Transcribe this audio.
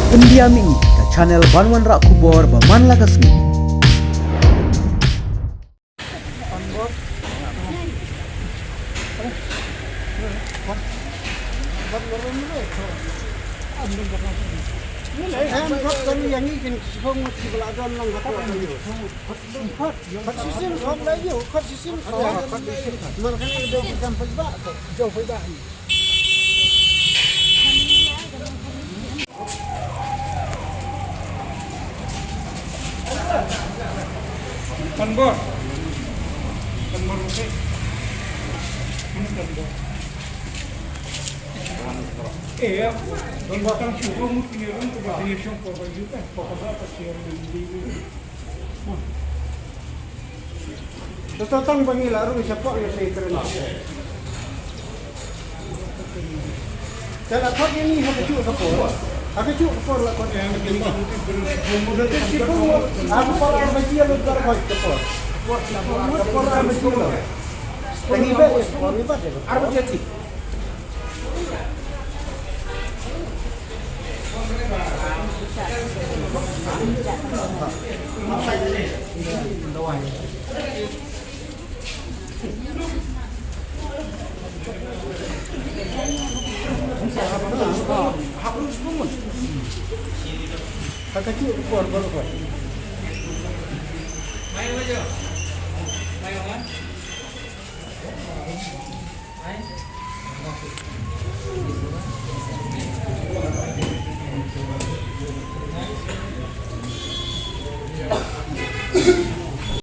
Pendiami ke channel Banwan Rak Kubor Baman Lagasmi. Kanbor. Kanbor oke. Ini kanbor. Iya, dan batang syukur mungkin orang tu batang syukur baju kan, pokoknya pasti yang di. Tatang bangila ro siapa yang saya keren. Kalau kau ini hanya cuci kapur, aku cuci kapur lah kau yang begini. Kemudian siapa aku para baju yang luar kau kapur. Kapur apa baju lo? Pengibat, pengibat. Apa jadi? Kakak cuci kapur baru kau.